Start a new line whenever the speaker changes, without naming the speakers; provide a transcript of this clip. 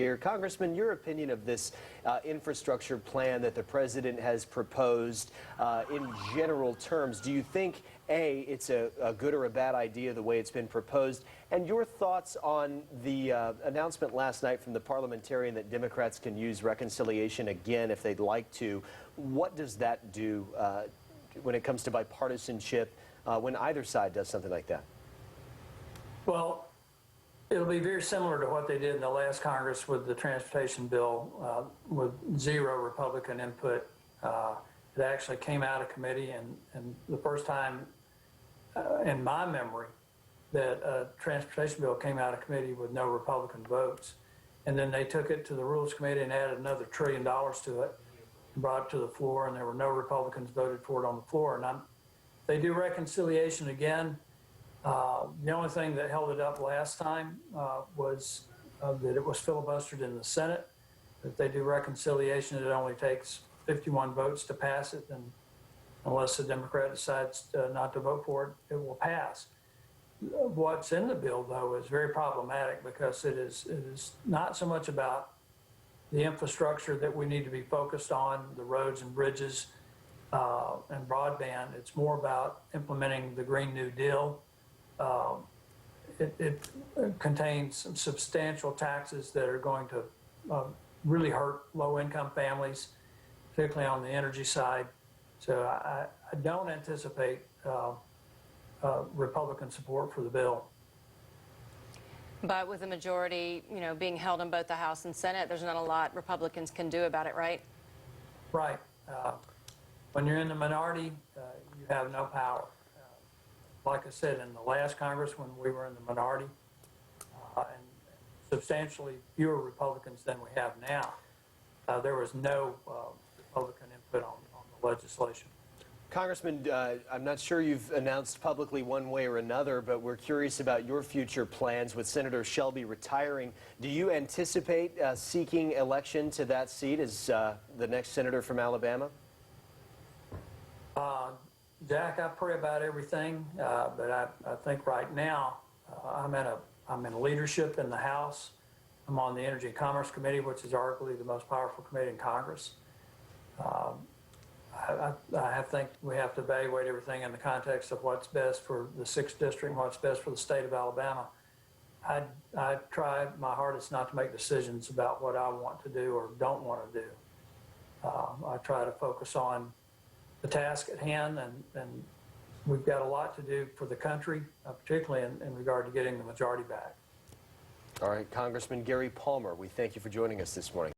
here. Congressman, your opinion of this infrastructure plan that the president has proposed in general terms. Do you think, A, it's a good or a bad idea the way it's been proposed? And your thoughts on the announcement last night from the parliamentarian that Democrats can use reconciliation again if they'd like to. What does that do when it comes to bipartisanship when either side does something like that?
Well, it'll be very similar to what they did in the last Congress with the transportation bill with zero Republican input. It actually came out of committee, and the first time in my memory that a transportation bill came out of committee with no Republican votes. And then they took it to the Rules Committee and added another $1 trillion to it and brought it to the floor, and there were no Republicans voted for it on the floor. And they do reconciliation again. The only thing that held it up last time was that it was filibustered in the Senate. If they do reconciliation, it only takes 51 votes to pass it, and unless the Democrat decides not to vote for it, it will pass. What's in the bill, though, is very problematic because it is not so much about the infrastructure that we need to be focused on, the roads and bridges and broadband. It's more about implementing the Green New Deal. It contains some substantial taxes that are going to really hurt low-income families, particularly on the energy side. So I don't anticipate Republican support for the bill.
But with the majority, being held in both the House and Senate, there's not a lot Republicans can do about it, right?
Right. When you're in the minority, you have no power. Like I said, in the last Congress, when we were in the minority, and substantially fewer Republicans than we have now, there was no Republican input on the legislation.
Congressman, I'm not sure you've announced publicly one way or another, but we're curious about your future plans with Senator Shelby retiring. Do you anticipate seeking election to that seat as the next senator from Alabama?
Jack, I pray about everything, but I think right now I'm in leadership in the House. I'm on the Energy and Commerce Committee, which is arguably the most powerful committee in Congress. I think we have to evaluate everything in the context of what's best for the 6th District and what's best for the state of Alabama. I try my hardest not to make decisions about what I want to do or don't want to do. I try to focus on the task at hand, and we've got a lot to do for the country, particularly in regard to getting the majority back.
All right, Congressman Gary Palmer, we thank you for joining us this morning.